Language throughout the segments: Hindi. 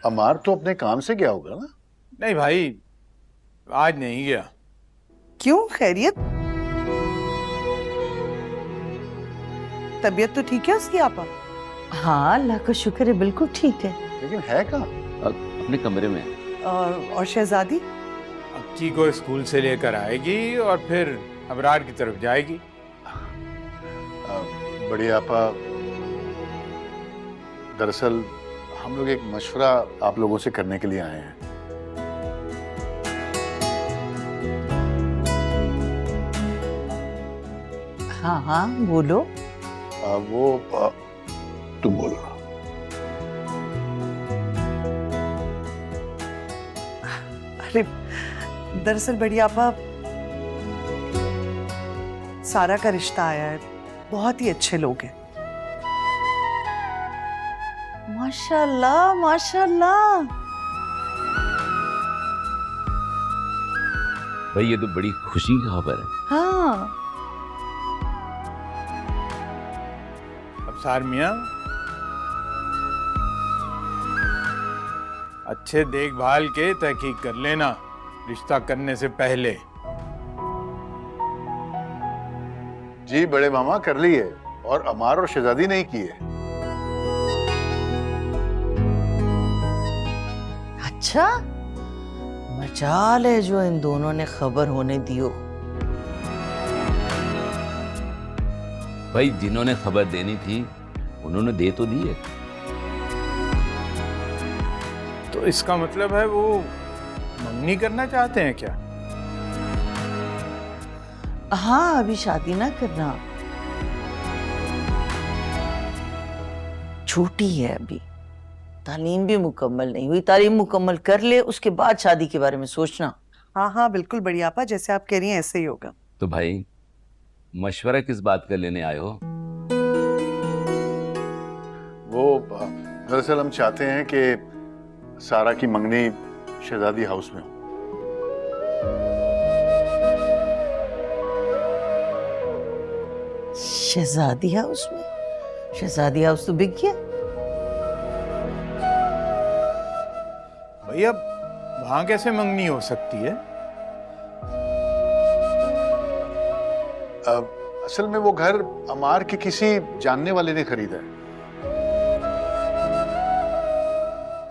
अमार तो अपने काम से गया होगा ना? नहीं भाई, आज नहीं गया। क्यों, खैरियत? तबीयत तो ठीक है उसकी आपा? हाँ अल्लाह का शुक्र है, बिल्कुल ठीक है। लेकिन है कहाँ? अपने कमरे में। और शहजादी? अक्की को स्कूल से लेकर आएगी और फिर अबरार की तरफ जाएगी। बड़ी आपा, दरअसल हम लोग एक मशवरा आप लोगों से करने के लिए आए हैं। हाँ हाँ बोलो। तुम बोलो। अरे दरअसल बड़ी आपा, सारा का रिश्ता आया है, बहुत ही अच्छे लोग हैं। माशाल्लाह माशाल्लाह। भाई ये तो बड़ी खुशी की खबर है। हाँ अफसार मियाँ, अच्छे देखभाल के तहकीक कर लेना रिश्ता करने से पहले। जी बड़े मामा, कर लिए, और अमार और शहजादी नहीं किए। अच्छा, मजाल है जो इन दोनों ने खबर होने दियो। भाई जिन्होंने खबर देनी थी उन्होंने दे तो दी है। तो इसका मतलब है वो मंगनी करना चाहते हैं क्या? हाँ अभी शादी ना करना, छोटी है अभी, तालीम भी मुकम्मल नहीं हुई, तालीम मुकम्मल कर ले उसके बाद शादी के बारे में सोचना। हाँ हाँ बिल्कुल बड़ी आपा, जैसे आप कह रही हैं ऐसे ही होगा। तो भाई मशवरा किस बात का लेने आए हो? वो दरअसल हम चाहते हैं कि सारा की मंगनी शहजादी हाउस में हो। शहजादी हाउस में? शहजादी हाउस तो बिक गया। भैया वहां कैसे मंगनी हो सकती है? असल में वो घर अमार के किसी जानने वाले ने खरीदा है।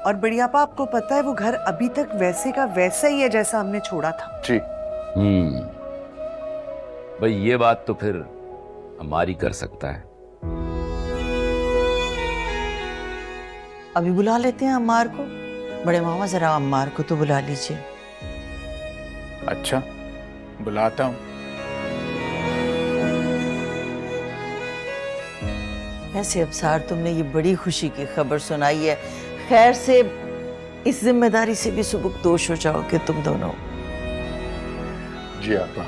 और बड़ी आपा, आपको पता है वो घर अभी तक वैसे का वैसा ही है जैसा हमने छोड़ा था। जी। भाई ये बात तो फिर हमारी कर सकता है। अभी बुला लेते हैं अम्मार को। बड़े मामा जरा अम्मार को तो बुला लीजिए। अच्छा, बुलाता हूँ। ऐसे अफसार, तुमने ये बड़ी खुशी की खबर सुनाई है, खैर से इस जिम्मेदारी से भी सुबुकदोश हो जाओगे तुम दोनों। जी आपा।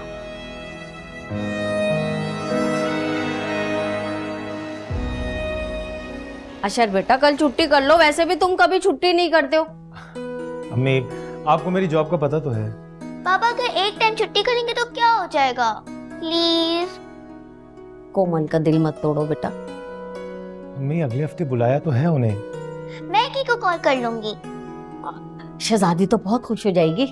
अशर बेटा कल छुट्टी कर लो, वैसे भी तुम कभी छुट्टी नहीं करते हो। अम्मी आपको मेरी जॉब का पता तो है। पापा अगर एक टाइम छुट्टी करेंगे तो क्या हो जाएगा? प्लीज। कोमल का दिल मत तोड़ो बेटा। अम्मी अगले हफ्ते बुलाया तो है उन्हें। मैं की को कॉल कर लूंगी। शहजादी तो बहुत खुश हो जाएगी।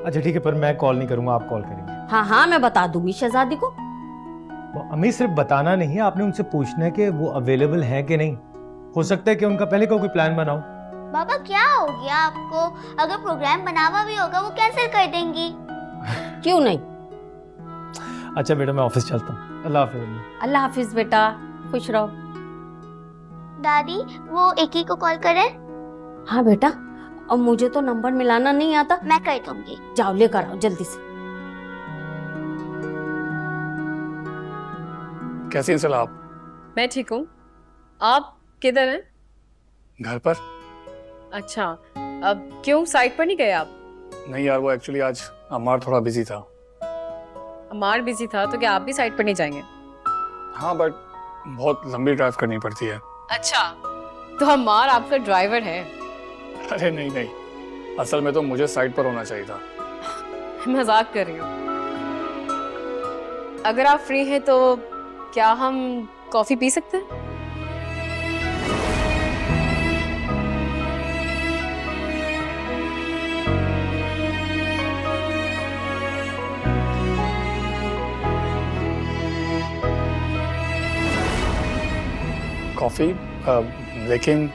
अच्छा ठीक है, पर मैं कॉल नहीं करूंगा, आप कॉल करेंगे। हाँ हाँ मैं बता दूंगी शहजादी को। अम्मी सिर्फ बताना नहीं है, आपने उनसे पूछना है कि वो अवेलेबल है कि नहीं। हो सकता है कि उनका पहले का कोई प्लान बनाओ। पापा क्या हो गया आपको? अगर प्रोग्राम बनावा भी होगा वो कैंसिल कर देंगी। क्यों नहीं? अच्छा बेटा मैं ऑफिस चलता हूँ, अल्लाह हाफिज अम्मी। अल्लाह हाफिज बेटा, खुश रहो। दादी वो एक ही को कॉल करें? हाँ बेटा, अब मुझे तो नंबर मिलाना नहीं आता। मैं कर दूंगी। जाओ लेकर आओ जल्दी से। कैसी हैं सलाह आप? मैं ठीक हूँ। आप किधर हैं? घर पर। अच्छा, अब क्यों साइट पर नहीं गए आप? नहीं यार, वो एक्चुअली आज अमार थोड़ा बिजी था। अमार बिजी था तो क्या आप भी साइट पर नहीं जाएंगे? हाँ बट बहुत लंबी ड्राइव करनी पड़ती है। अच्छा, तो अमार आपका ड्राइवर है? अरे नहीं नहीं, असल में तो मुझे साइट पर होना चाहिए था। मजाक कर रही हूँ। अगर आप फ्री हैं तो क्या हम कॉफी पी सकते हैं? माफ़ी, लेकिन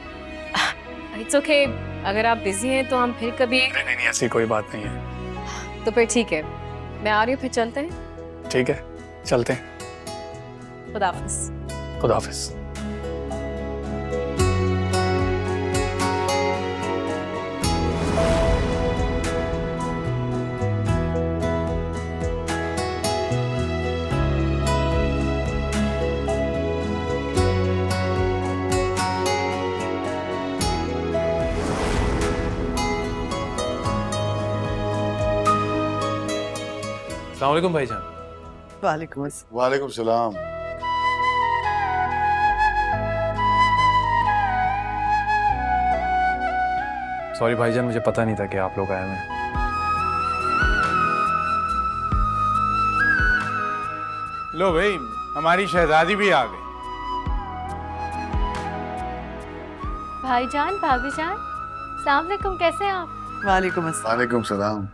इट्स ओके, अगर आप बिजी हैं तो हम फिर कभी। नहीं, ऐसी कोई बात नहीं है। तो फिर ठीक है, मैं आ रही हूँ, फिर चलते हैं। ठीक है, चलते हैं। खुदा हाफिज। खुदा हाफिज। अस्सलाम वालेकुम भाईजान। वालेकुम अस्सलाम। वालेकुम सलाम। सॉरी भाईजान, मुझे पता नहीं था कि आप लोग आए हुए हैं। लो भाई, हमारी शहजादी भी आ गई। भाईजान, भाभी जान, अस्सलाम वालेकुम, कैसे हैं आप? वालेकुम अस्सलाम। वालेकुम सलाम।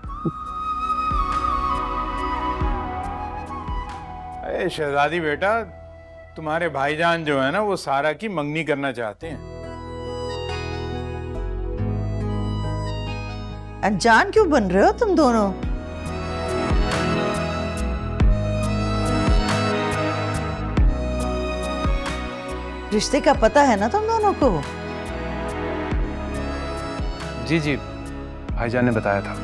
अरे शहजादी बेटा, तुम्हारे भाईजान जो है ना, वो सारा की मंगनी करना चाहते हैं। अनजान क्यों बन रहे हो तुम दोनों? रिश्ते का पता है ना तुम दोनों को? जी जी, भाईजान ने बताया था।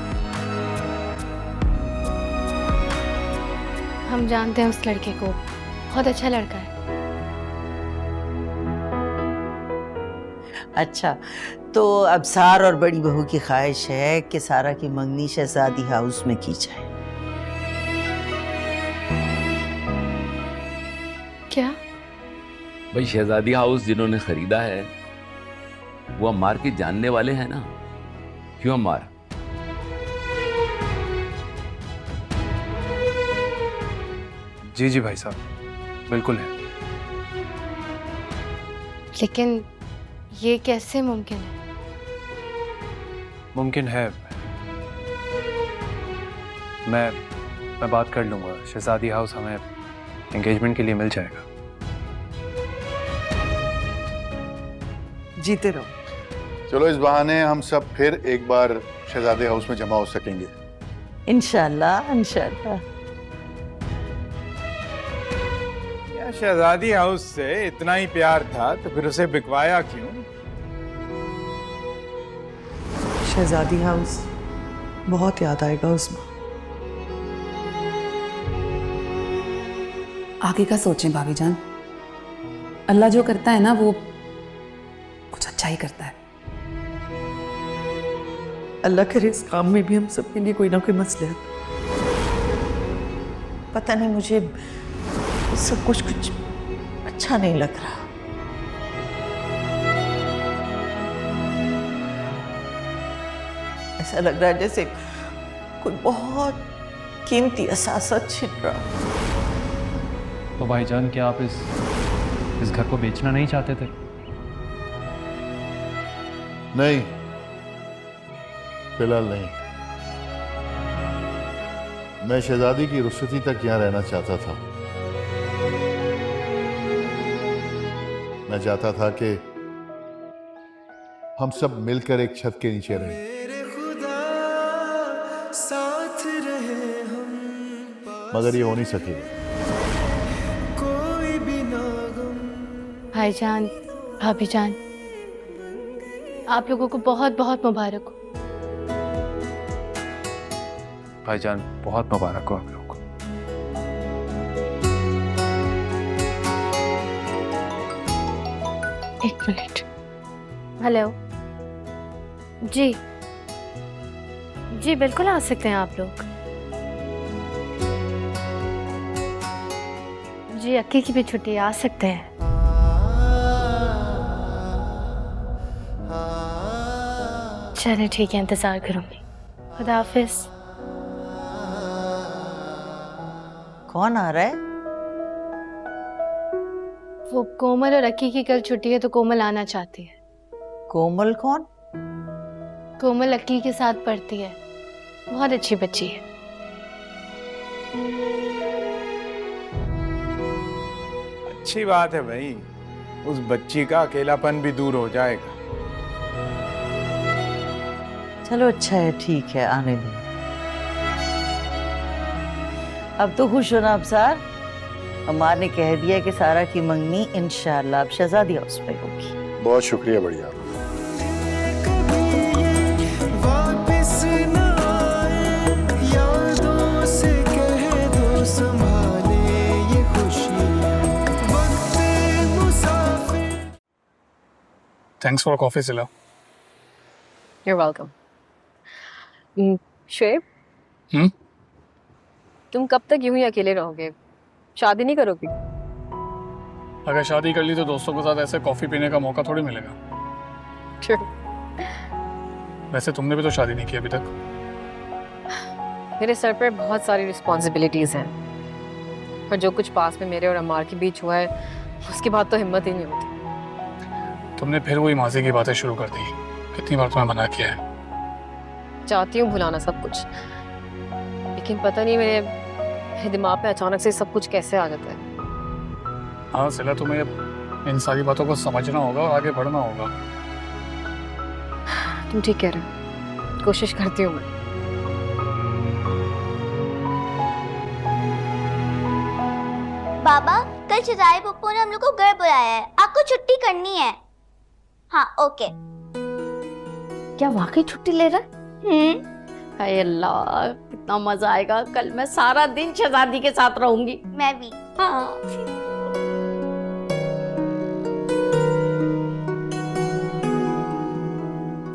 हम जानते हैं उस लड़के को, बहुत अच्छा लड़का है। अच्छा, तो अब सार और बड़ी बहू की ख्वाहिश है कि सारा की मंगनी शहजादी हाउस में की जाए। क्या? भाई शहजादी हाउस जिन्होंने खरीदा है वो अम्मार के जानने वाले हैं ना? क्यों अम्मार? जी जी भाई साहब, बिल्कुल है। लेकिन ये कैसे मुमकिन है? मुमकिन है। मैं बात कर लूंगा। शहजादी हाउस हमें एंगेजमेंट के लिए मिल जाएगा। जीते रहो। चलो, इस बहाने हम सब फिर एक बार शहजादे हाउस में जमा हो सकेंगे। इंशाल्लाह इंशाल्लाह। या शहजादी हाउस से इतना ही प्यार था तो फिर उसे बिकवाया क्यों? शहजादी हाउस बहुत याद आएगा उसमें। आगे का सोचें भाभी जान, अल्लाह जो करता है ना वो कुछ अच्छा ही करता है। अल्लाह करे इस काम में भी हम सबके लिए कोई ना कोई मसलहत। पता नहीं, मुझे सब कुछ अच्छा नहीं लग रहा। ऐसा लग रहा है जैसे कोई बहुत कीमती असासा छिन रहा। तो भाईजान, क्या आप इस घर को बेचना नहीं चाहते थे? नहीं, फिलहाल नहीं। मैं शहजादी की रुखसती तक यहाँ रहना चाहता था। मैं चाहता था कि हम सब मिलकर एक छत के नीचे रहें। मगर ये हो नहीं सकेगा। भाईजान, भाभी जान, आप लोगों को बहुत बहुत मुबारक हो। भाईजान, बहुत मुबारक हो आप लोगों को। एक मिनट। हेलो। जी जी, बिल्कुल आ सकते हैं आप लोग। जी, अक्की की भी छुट्टी, आ सकते हैं। चले ठीक है, इंतजार करूंगी। खुदा हाफिज। कौन आ रहा है? वो कोमल और अक्की की कल छुट्टी है तो कोमल आना चाहती है। कोमल कौन? कोमल अक्की के साथ पढ़ती है, बहुत अच्छी बच्ची है। अच्छी बात है भाई, उस बच्ची का अकेलापन भी दूर हो जाएगा। चलो अच्छा है, ठीक है, आने दो। अब तो खुश हो ना अबसार? अमार ने कह दिया कि सारा की मंगनी इंशाल्लाह अब शहजादी हाउस पे होगी। बहुत शुक्रिया, बढ़िया। थैंक्स फॉर कॉफी सिला। You're welcome. शुएब, तुम कब तक यूं ही अकेले रहोगे? शादी नहीं करोगी? अगर शादी कर ली तो दोस्तों के साथ ऐसे कॉफी पीने का मौका थोड़ी मिलेगा। वैसे तुमने भी तो शादी नहीं की अभी तक। मेरे सर पर बहुत सारी रिस्पॉन्सिबिलिटीज हैं, और जो कुछ पास में मेरे और अम्मार के बीच हुआ है उसके बाद तो हिम्मत ही नहीं होती। तुमने फिर वही माजी की बातें शुरू कर दी। कितनी बार तुम्हें मना किया है। चाहती हूँ भुलाना सब कुछ, लेकिन पता नहीं मेरे दिमाग पे अचानक से सब कुछ कैसे आ जाता है। हाँ सिला, तुम्हें इन सारी बातों को समझना होगा और आगे बढ़ना होगा। तुम ठीक कह रहे हो, कोशिश करती हूँ मैं। बाबा, कल शहजादी पप्पू ने हम लोग को घर बुलाया है, आपको छुट्टी करनी है। हाँ ओके। क्या वाकई छुट्टी ले रहा है? हाय अल्लाह, कितना मजा आएगा। कल मैं सारा दिन शहजादी के साथ रहूंगी। मैं भी। हाँ।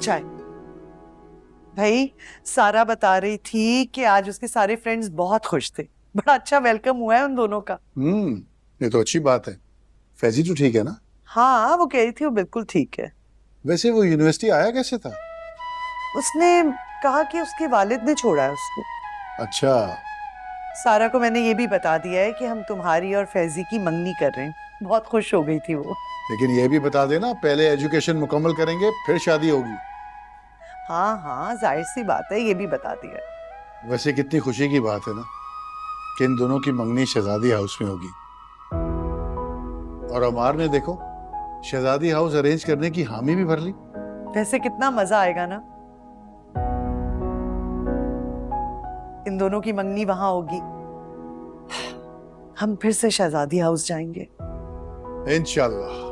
चाय। भाई सारा बता रही थी कि आज उसके सारे फ्रेंड्स बहुत खुश थे। बड़ा अच्छा वेलकम हुआ है उन दोनों का। ये तो अच्छी बात है। फैजी तो ठीक है ना? हाँ, वो कह रही थी वो बिल्कुल ठीक है। वैसे वो यूनिवर्सिटी आया कैसे था? उसने कहा कि उसके वालिद ने छोड़ा है उसको। अच्छा। सारा को मैंने ये भी बता दिया है कि हम तुम्हारी और फैजी की मंगनी कर रहे हैं। बहुत खुश हो गई थी वो। लेकिन ये भी बता देना, पहले एजुकेशन मुकम्मल करेंगे फिर शादी होगी। हाँ हाँ, जाहिर सी बात है, ये भी बता दिया है। वैसे कितनी खुशी की बात है ना कि इन दोनों की मंगनी शहजादी हाउस में होगी। और अमार ने देखो शहजादी हाउस अरेंज करने की हामी भी भर ली। वैसे कितना मजा आएगा ना, इन दोनों की मंगनी वहां होगी, हम फिर से शहजादी हाउस जाएंगे इंशाल्लाह।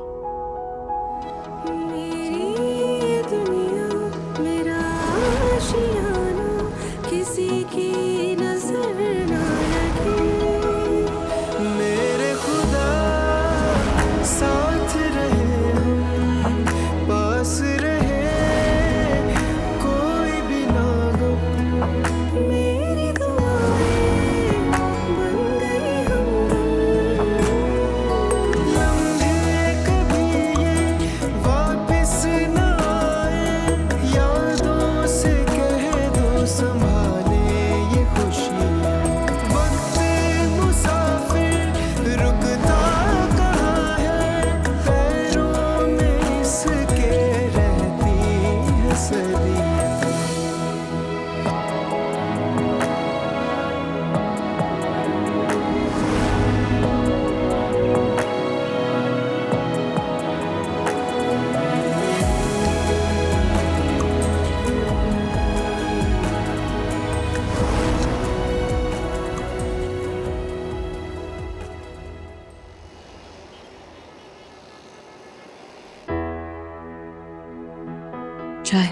चाय।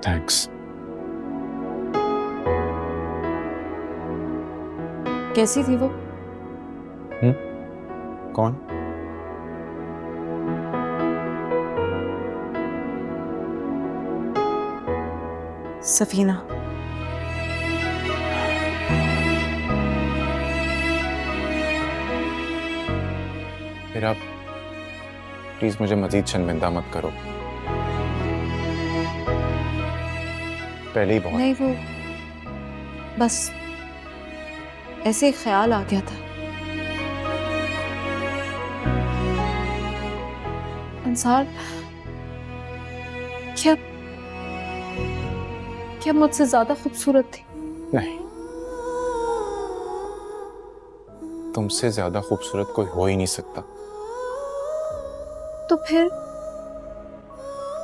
थैंक्स। कैसी थी वो? कौन? सफीना। फिर आप प्लीज मुझे मजीद शर्मिंदा मत करो। पहले ही बहुत। नहीं, वो बस ऐसे ख्याल आ गया था। अंसार क्या क्या मुझसे ज्यादा खूबसूरत थी? नहीं, तुमसे ज्यादा खूबसूरत कोई हो ही नहीं सकता। तो फिर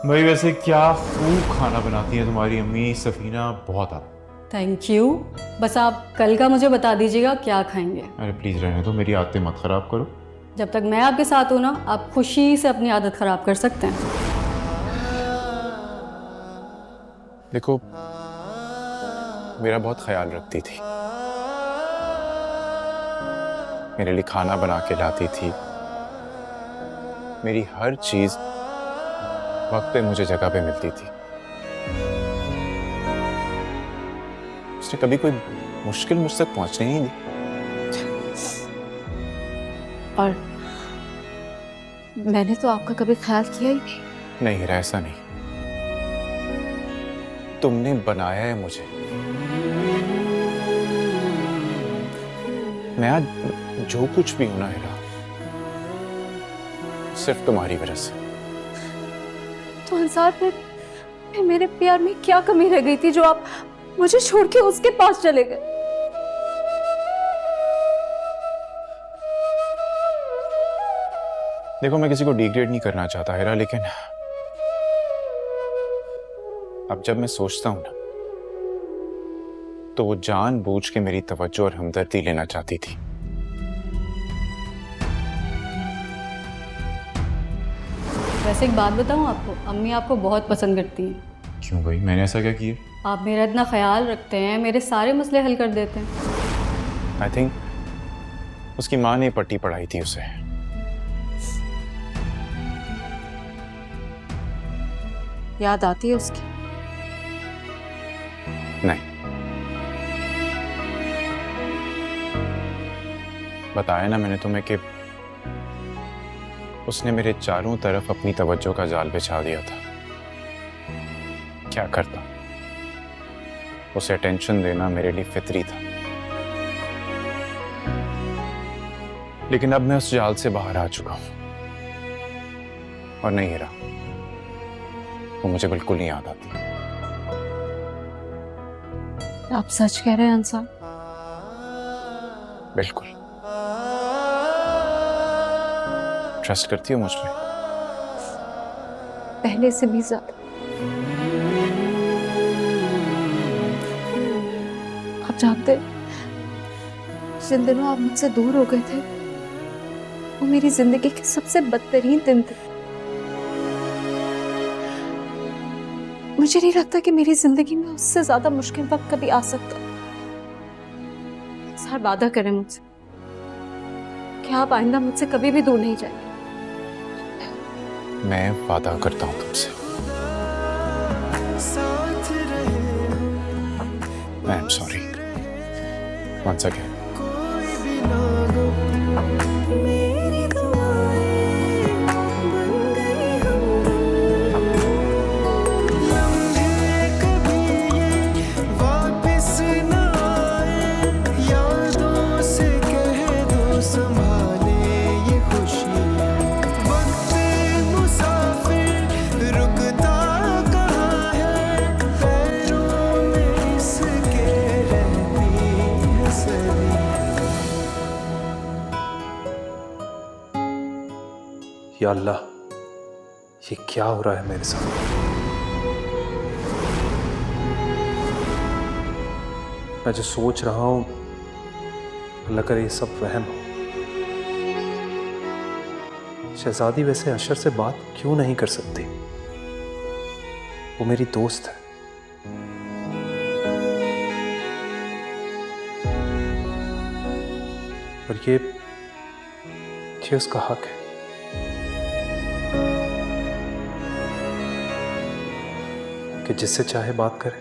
भाई वैसे क्या खूब खाना बनाती है तुम्हारी अम्मी सफीना, बहुत आप। Thank you. बस आप कल का मुझे बता दीजिएगा क्या खाएंगे। अरे प्लीज रहने दो, मेरी आदतें मत खराब करो। जब तक मैं आपके साथ हूँ ना, आप खुशी से अपनी आदत खराब कर सकते हैं। देखो मेरा बहुत ख्याल रखती थी, मेरे लिए खाना बना के लाती थी, मेरी हर चीज वक्त पे मुझे जगह पे मिलती थी। उसने कभी कोई मुश्किल मुझ तक पहुंचने ही नहीं दी। और मैंने तो आपका कभी ख्याल किया ही नहीं। नहीं हीरा, ऐसा नहीं, तुमने बनाया है मुझे। मैं आज जो कुछ भी हूं ना हीरा, सिर्फ तुम्हारी वजह से। तो अंसार, फिर मेरे प्यार में क्या कमी रह गई थी जो आप मुझे छोड़ के उसके पास चले गए? देखो मैं किसी को डिग्रेड नहीं करना चाहता हीरा, लेकिन अब जब मैं सोचता हूं ना, तो वो जानबूझ के मेरी तवज्जो और हमदर्दी लेना चाहती थी। वैसे एक बात बताऊँ आपको, अम्मी आपको बहुत पसंद करती हैं। क्यों भाई, मैंने ऐसा क्या किया? आप मेरा इतना ख्याल रखते हैं, मेरे सारे मसले हल कर देते हैं। आई थिंक उसकी माँ ने पट्टी पढ़ाई थी उसे। याद आती है उसकी? नहीं, बताया ना मैंने तुम्हें कि उसने मेरे चारों तरफ अपनी तवज्जो का जाल बिछा दिया था। क्या करता, उसे अटेंशन देना मेरे लिए फितरी था। लेकिन अब मैं उस जाल से बाहर आ चुका हूं, और नहीं हीरा, वो मुझे बिल्कुल नहीं याद आती। आप सच कह रहे हैं अंसार? बिल्कुल। ट्रस्ट करती हो मुझ पे? पहले से भी ज्यादा। आप जानते, जिन दिनों आप मुझसे दूर हो गए थे, वो मेरी जिंदगी के सबसे बदतरीन दिन थे। मुझे नहीं लगता कि मेरी जिंदगी में उससे ज्यादा मुश्किल वक्त कभी आ सकता। सर, वादा करें मुझसे कि आप आइंदा मुझसे कभी भी दूर नहीं जाएंगे। मैं वादा करता हूं तुमसे। I am sorry once again. या अल्लाह, ये क्या हो रहा है मेरे साथ? मैं जो सोच रहा हूं, अल्लाह करे ये सब वहम हो। शहजादी वैसे अशर से बात क्यों नहीं कर सकती? वो मेरी दोस्त है। और ये उसका हक है। कि जिससे चाहे बात करे,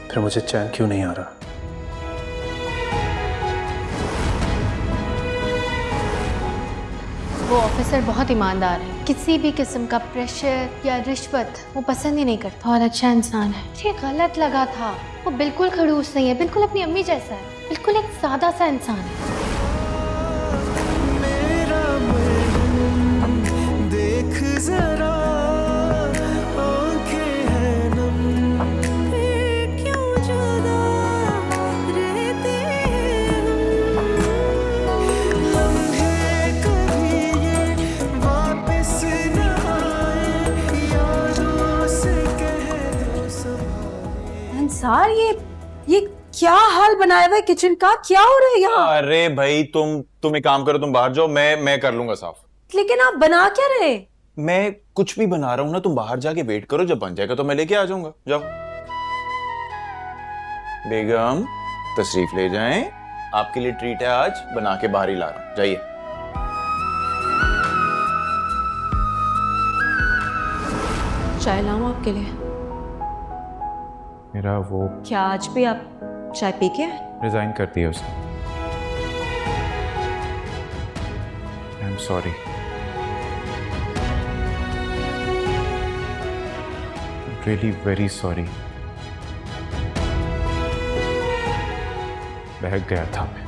फिर मुझे चैन क्यों नहीं आ रहा? वो ऑफिसर बहुत ईमानदार है, किसी भी किस्म का प्रेशर या रिश्वत वो पसंद ही नहीं करता। बहुत अच्छा इंसान है। मुझे गलत लगा था, वो बिल्कुल खड़ूस नहीं है, बिल्कुल अपनी अम्मी जैसा है, बिल्कुल एक सादा सा इंसान है। देख जरा अबसार, ये क्या हाल बनाया हुआ है किचन का? क्या हो रहा है यहाँ? अरे भाई तुम एक काम करो, तुम बाहर जाओ, मैं कर लूंगा साफ। लेकिन आप बना क्या रहे? मैं कुछ भी बना रहा हूँ ना, तुम बाहर जाके वेट करो, जब बन जाएगा तो मैं लेके आ जाऊंगा। जाओ बेगम, तशरीफ ले जाएं, आपके लिए ट्रीट है, आज बना के बाहर ही ला रहा हूं, जाइए। चाय लाऊं आपके लिए? मेरा वो क्या आज भी आप चाय पी के आए? रिजाइन कर दिया उसने। आई am sorry. Really very sorry. बहक गया था मैं।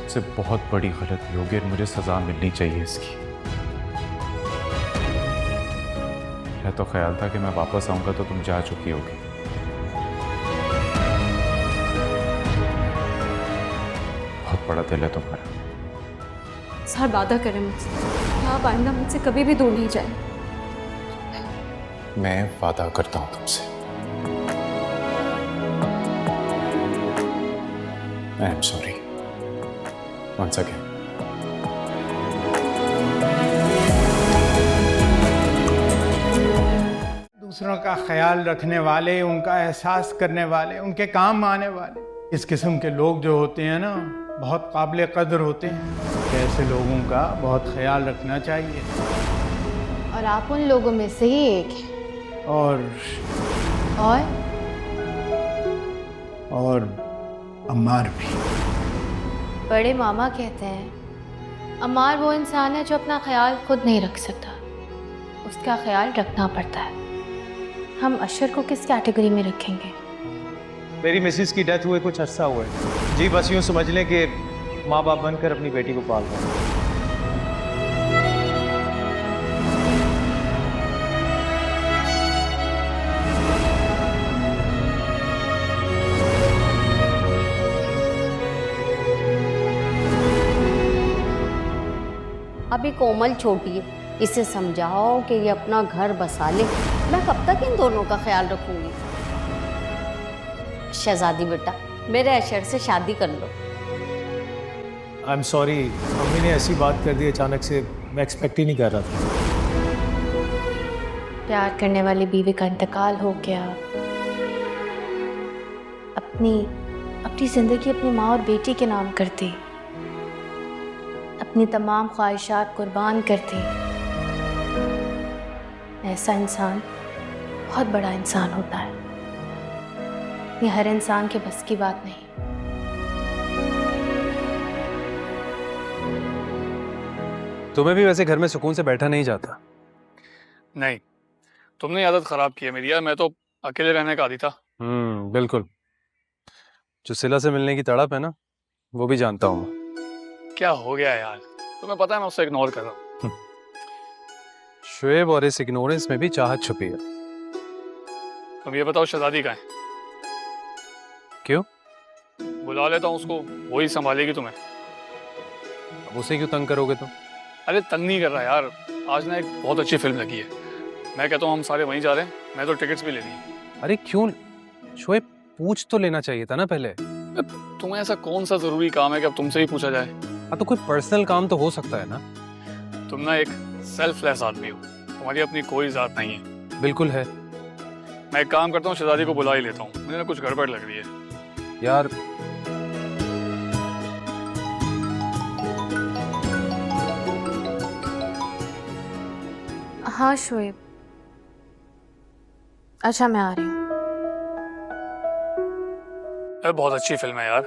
इससे बहुत बड़ी गलती होगी और मुझे सजा मिलनी चाहिए इसकी। मेरा तो ख्याल था कि मैं वापस आऊंगा तो तुम जा चुकी होगी। बहुत बड़ा दिल है तुम्हारा। सर वादा करें मुझसे, आप आइंदा मुझसे कभी भी दूर नहीं जाए। मैं वादा करता हूं तुमसे। I am sorry. Once again. दूसरों का ख्याल रखने वाले, उनका एहसास करने वाले, उनके काम आने वाले, इस किस्म के लोग जो होते हैं ना, बहुत काबिल कदर होते हैं। ऐसे लोगों का बहुत ख्याल रखना चाहिए। और आप उन लोगों में से ही एक हैं। और अम्मार भी। बड़े मामा कहते हैं अम्मार वो इंसान है जो अपना ख्याल खुद नहीं रख सकता, उसका ख्याल रखना पड़ता है। हम अशर को किस कैटेगरी में रखेंगे? मेरी मिसेस की डेथ हुए कुछ अर्सा हुआ है जी, बस यूँ समझ लें कि माँ बाप बनकर अपनी बेटी को पाल रहे हैं। अभी कोमल छोटी है, इसे समझाओ कि ये अपना घर बसा ले। मैं कब तक इन दोनों का ख्याल रखूंगी? शहजादी बेटा, मेरे अशर से शादी कर लो। आई एम सॉरी, मम्मी ने ऐसी बात कर दी अचानक से, मैं एक्सपेक्ट ही नहीं कर रहा था। प्यार करने वाली बीवी का इंतकाल हो गया, अपनी जिंदगी अपनी माँ और बेटी के नाम करती, अपनी तमाम ख्वाहिशात कुर्बान करती। ऐसा इंसान बहुत बड़ा इंसान होता है। ये हर इंसान के बस की बात नहीं। तुम्हें भी वैसे घर में सुकून से बैठा नहीं जाता। नहीं, तुमने आदत खराब की है मेरी यार। मैं तो अकेले रहने का आदी था। बिल्कुल। जो सिला से मिलने की तड़प है ना, वो भी जानता हूँ मैं। क्या हो गया यार, तुम्हें पता है मैं उससे इग्नोर कर रहा हूँ। शुएब और इस इग्नोरेंस में भी चाहत छुपी है। तुम ये बताओ शहजादी कहाँ है? क्यों? बुला लेता हूँ उसको, वही संभालेगी तुम्हें। अब उसे क्यों तंग करोगे तुम? अरे तंग नहीं कर रहा यार, आज ना एक बहुत अच्छी फिल्म लगी है। मैं कहता हूँ हम सारे वहीं जा रहे हैं, मैं तो टिकट्स भी ले ली। अरे क्यों शुएब, पूछ तो लेना चाहिए था ना पहले। तुम्हें ऐसा कौन सा जरूरी काम है कि अब तुमसे ही पूछा जाए? हाँ तो कोई पर्सनल काम तो हो सकता है ना। तुम ना एक सेल्फलेस आदमी हो, तुम्हारी अपनी कोई जात नहीं है। बिल्कुल है। मैं एक काम करता हूँ, शहजादी को बुला ही लेता हूँ, मुझे ना कुछ गड़बड़ लग रही है यार। हाँ शोएब, अच्छा मैं आ रही हूँ। बहुत अच्छी फिल्म है यार।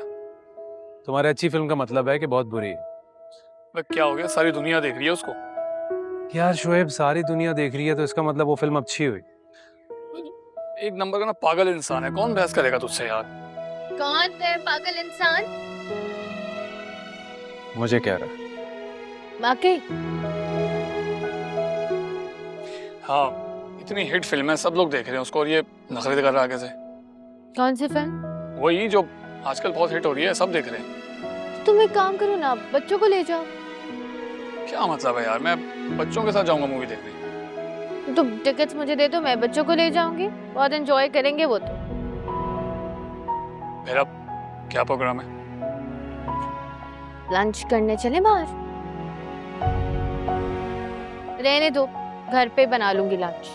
तुम्हारी अच्छी फिल्म का मतलब है कि बहुत बुरी है। क्या हो गया, सारी दुनिया देख रही है उसको। यार शुएब, सारी दुनिया देख रही है तो इसका मतलब वो फिल्म अच्छी हुई। एक नंबर का ना पागल इंसान है, कौन बहस करेगा तुझसे यार? कौन है पागल इंसान? मुझे कह रहा है। वाकई? हाँ, इतनी हिट फिल्म है, सब लोग देख रहे हैं उसको और ये नखरे कर रहा है आगे से। कौन सी फिल्म? वही जो आजकल बहुत हिट हो रही है, सब देख रहे हैं। तुम एक काम करो ना, बच्चों को ले जाओ। क्या मतलब है यार, मैं बच्चों के साथ जाऊंगा मूवी देखने? तुम टिकट्स मुझे दे दो, मैं बच्चों को ले जाऊंगी, बहुत एंजॉय करेंगे वो तो। मेरा क्या प्रोग्राम है? लंच करने चले बाहर? रहने दो, घर पे बना लूंगी लंच।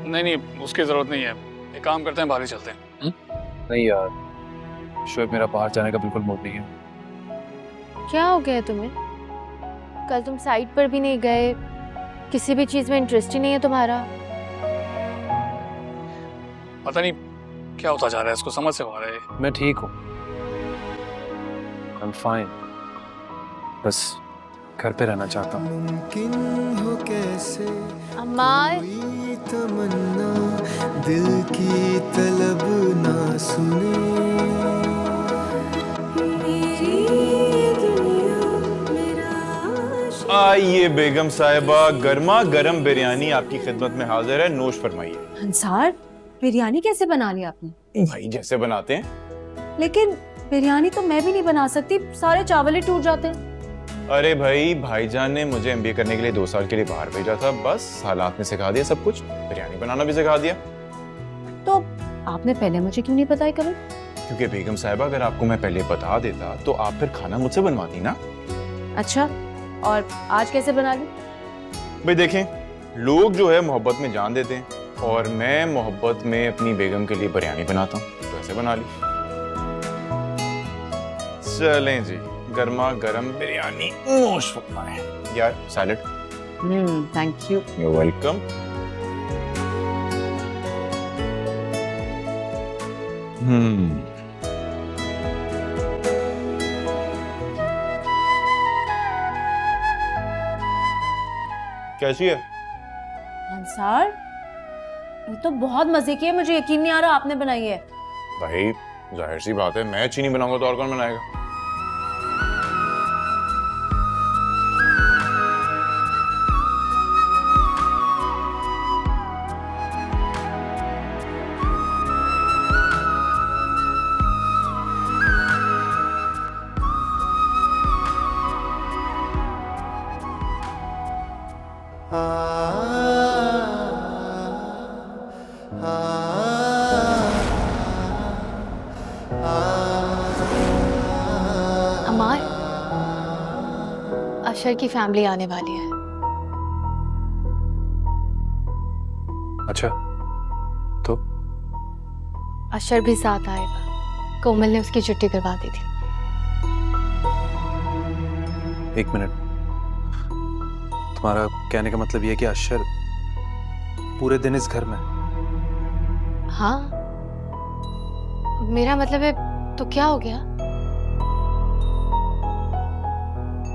नहीं, उसकी जरूरत नहीं है। एक काम करते हैं, बाहर ही चलते हैं। नहीं यार, शोएब, मेरा बाहर जाने का बिल्कुल मूड नहीं है। क्या हो गया तुम्हें? कल तुम साइट पर भी नहीं गए, किसी भी चीज में इंटरेस्ट ही नहीं है तुम्हारा। पता नहीं क्या होता जा रहा है, इसको समझ से बाहर है। मैं ठीक हूँ, I'm fine। बस घर पे रहना चाहता हूँ। मुमकिन हो कैसे अम्मार, कोई तमन्ना दिल की तलब ना सुने, मेरी दुनिया मेरा। आइए बेगम साहिबा, गर्मा गर्म बिरयानी आपकी खिदमत में हाजिर है, नोश फरमाइए। अंसार, बिरयानी कैसे बना ली आपने? भाई जैसे बनाते हैं। लेकिन बिरयानी तो मैं भी नहीं बना सकती, सारे चावल ही टूट जाते हैं। अरे भाई, भाईजान ने मुझे एमबीए करने के लिए 2 साल के लिए बाहर भेजा था, बस हालात ने सिखा दिया सब कुछ, बिरयानी बनाना भी सिखा दिया। तो आपने पहले मुझे क्यों नहीं बताया कभी? क्योंकि बेगम साहिबा, अगर आपको मैं पहले बता देता तो आप फिर खाना मुझसे बनवाती ना। अच्छा, और आज कैसे बना ली? भाई देखें, लोग जो है मोहब्बत में जान देते हैं, और मैं मोहब्बत में अपनी बेगम के लिए बिरयानी बनाता हूँ, तो ऐसे बना ली। चलें जी, गर्मा गर्म बिरयानी नोश फरमाएं। यार salad. Thank you. You welcome. कैसी है? अंसार, ये तो बहुत मजे की है, मुझे यकीन नहीं आ रहा आपने बनाई है। भाई जाहिर सी बात है, मैं अच्छी नहीं बनाऊंगा तो और कौन बनाएगा? अमार, अशर की फैमिली आने वाली है। अच्छा, तो अशर भी साथ आएगा, कोमल ने उसकी छुट्टी करवा दी थी। 1 मिनट, तुम्हारा कहने का मतलब ये है कि अशर पूरे दिन इस घर में? हाँ, मेरा मतलब है, तो क्या हो गया?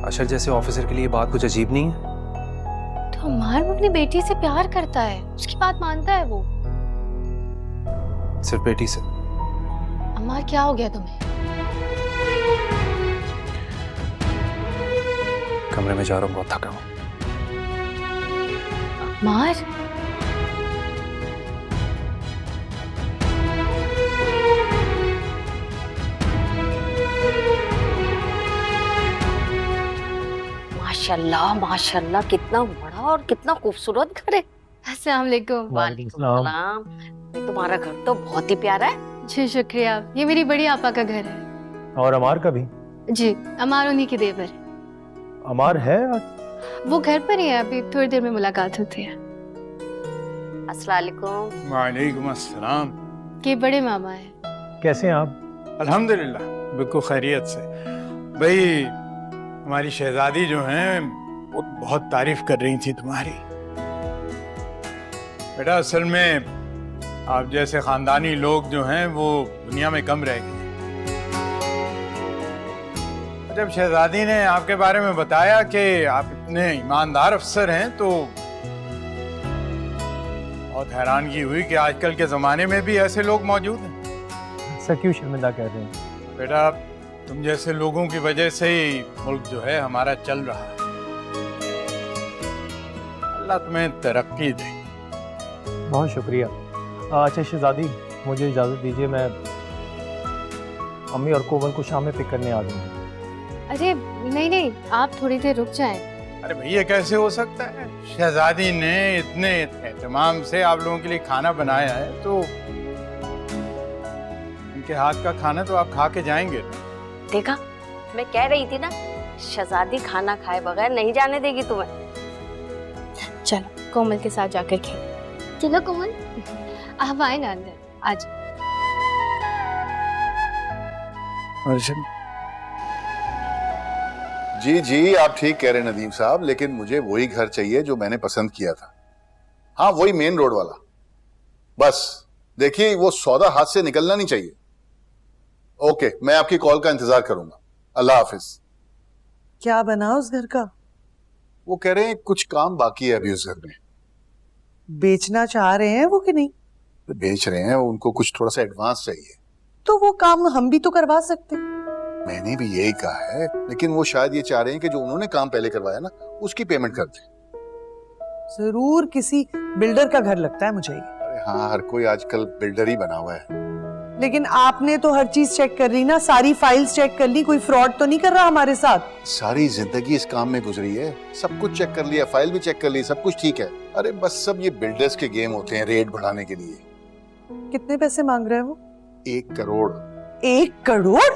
अशर जैसे ऑफिसर के लिए बात कुछ अजीब नहीं है? तो अमार अपनी बेटी से प्यार करता है, उसकी बात मानता है वो। सिर्फ बेटी से? अमार, क्या हो गया तुम्हें? कमरे में जा रहा हूँ, बहुत थका हूँ। अमार, माशाल्लाह माशाल्लाह, कितना बड़ा और कितना खूबसूरत घर है। अस्सलाम वालेकुम। वालेकुम सलाम। तुम्हारा घर तो बहुत ही प्यारा है। जी शुक्रिया, ये मेरी बड़ी आपा का घर है। और अमार का भी? जी, अमार उन्हीं के देवर। अमार है? वो घर पर ही है, अभी थोड़ी देर में मुलाकात होती है। अस्सलाम वालेकुम। वालेकुम अस्सलाम। ये बड़े मामा है। कैसे हैं आप? अल्हम्दुलिल्लाह, बिल्कुल खैरियत से। भाई, हमारी शहजादी जो हैं वो बहुत तारीफ कर रही थी तुम्हारी। बेटा, असल में आप जैसे खानदानी लोग जो हैं वो दुनिया में कम रह गए। जब शहजादी ने आपके बारे में बताया कि आप इतने ईमानदार अफसर हैं तो बहुत हैरानगी हुई कि आजकल के ज़माने में भी ऐसे लोग मौजूद हैं। ऐसा क्यों शर्मिंदा कर रहे हैं? बेटा, तुम जैसे लोगों की वजह से ही मुल्क जो है हमारा चल रहा है। अल्लाह तुम्हें तरक्की दे। बहुत शुक्रिया। अच्छा शहजादी, मुझे इजाज़त दीजिए, मैं अम्मी और कोमल को शाम में पिक करने आ जाऊंगी। अरे नहीं नहीं, आप थोड़ी देर रुक जाएं। अरे भैया कैसे हो सकता है? शहजादी ने इतने एहतमाम से आप लोगों के लिए खाना बनाया है, तो उनके हाथ का खाना तो आप खा के जाएंगे। देखा, मैं कह रही थी ना, शहजादी खाना खाए बगैर नहीं जाने देगी तुम्हें। चलो कोमल के साथ जाकर खेल। चलो कोमल, आप आए ना अंदर, आज। अर्जुन जी जी, आप ठीक कह रहे हैं नदीम साहब, लेकिन मुझे वही घर चाहिए जो मैंने पसंद किया था। हाँ, वही मेन रोड वाला। बस देखिए, वो सौदा हाथ से निकलना नहीं चाहिए। ओके, मैं आपकी कॉल का इंतजार करूंगा। अल्लाह हाफिज। क्या बना उस घर का? वो कह रहे हैं कुछ काम बाकी है अभी उस घर में। बेचना चाह रहे हैं वो कि नहीं? बेच रहे हैं, उनको कुछ थोड़ा सा एडवांस चाहिए। तो वो काम हम भी तो करवा सकते हैं। मैंने भी यही कहा है, लेकिन वो शायद ये चाह रहे हैं कि जो उन्होंने काम पहले करवाया ना, उसकी पेमेंट कर दें। जरूर किसी बिल्डर का घर लगता है मुझे। अरे हाँ, हर कोई आजकल बिल्डर ही बना हुआ है। लेकिन आपने तो हर चीज चेक कर ली ना, सारी फाइल्स चेक कर ली, कोई फ्रॉड तो नहीं कर रहा हमारे साथ? सारी जिंदगी इस काम में गुजरी है, सब कुछ चेक कर लिया, फाइल भी चेक कर ली, सब कुछ ठीक है। अरे बस सब ये बिल्डर्स के गेम होते हैं रेट बढ़ाने के लिए। कितने पैसे मांग रहे हैं वो? 1 करोड़। 1 करोड़?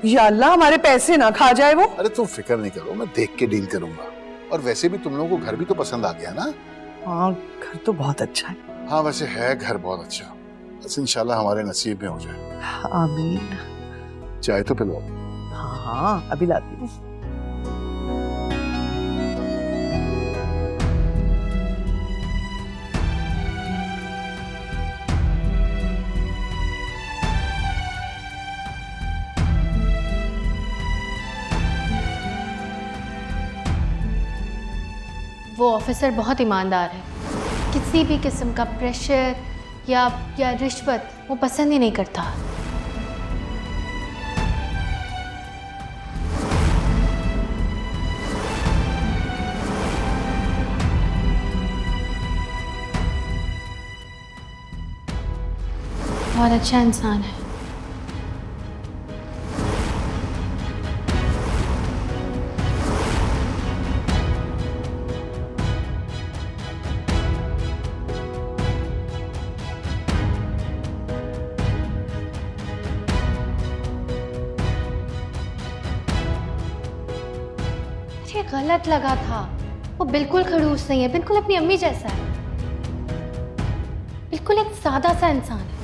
या अल्लाह, हमारे पैसे ना खा जाए वो। अरे तुम फिक्र नहीं करो, मैं देख के डील करूंगा। और वैसे भी तुम लोगों को घर भी तो पसंद आ गया ना? हाँ, घर तो बहुत अच्छा है। हाँ वैसे है घर बहुत अच्छा, बस इंशाल्लाह हमारे नसीब में हो जाए। आमीन। चाय तो पिलवाओ। हाँ, अभी लाती हूँ। वो ऑफिसर बहुत ईमानदार है, किसी भी किस्म का प्रेशर या रिश्वत वो पसंद ही नहीं करता। बहुत अच्छा इंसान है। ये गलत लगा था, वो बिल्कुल खड़ूस नहीं है, बिल्कुल अपनी अम्मी जैसा है, बिल्कुल एक सादा सा इंसान है।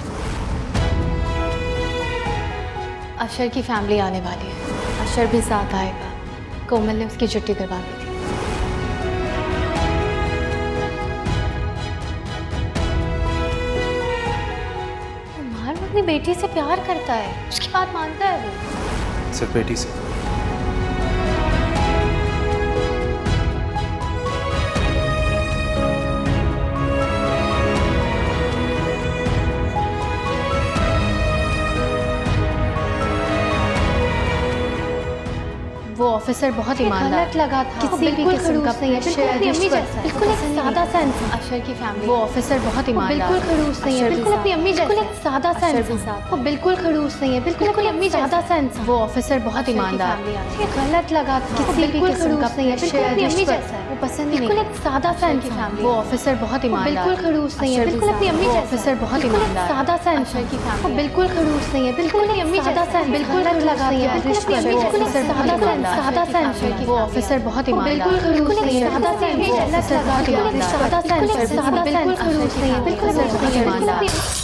अशर की फैमिली आने वाली है, अशर भी साथ आएगा। कोमल ने उसकी छुट्टी करवा दी थी। उमर अपनी बेटी से प्यार करता है, उसकी बात मानता है वो। सिर्फ बेटी से? वो ऑफिसर बहुत ईमानदार लगा था, किसी भी किस्म का प्रेशर, अम्मी जैसा, बिल्कुल एक सादा सा इंसान। अशर की फैमिली, वो ऑफिसर बहुत ईमानदार, बिल्कुल खड़ूस नहीं है, बिल्कुल अपनी अम्मी जैसा, बिल्कुल एक सादा सा इंसान। वो बिल्कुल खड़ूस नहीं है, बिल्कुल अपनी अम्मी सादा सा इंसान। वो ऑफिसर बहुत ईमानदार, ये गलत लगा था, किसी भी किस्म का नहीं है, बिल्कुल अपनी अम्मी जैसा, वो पसंद ही नहीं, बिल्कुल एक सादा सा इंसान। वो ऑफिसर बहुत ईमानदार, बिल्कुल खड़ूस नहीं है, बिल्कुल अपनी अम्मी जैसा, ऑफिसर बहुत ईमानदार, सादा सा इंसान की फैमिली, बिल्कुल खड़ूस नहीं है, बिल्कुल अपनी अम्मी जैसा, बिल्कुल गलत लगा था, बिल्कुल अपनी अम्मी जैसा, सादा सा इंसान। वो ऑफिसर बहुत ईमानदार, बिल्कुल सादा सा इंसान, सादा सा इंसान, बिल्कुल खड़ूस नहीं है, बिल्कुल ईमानदार।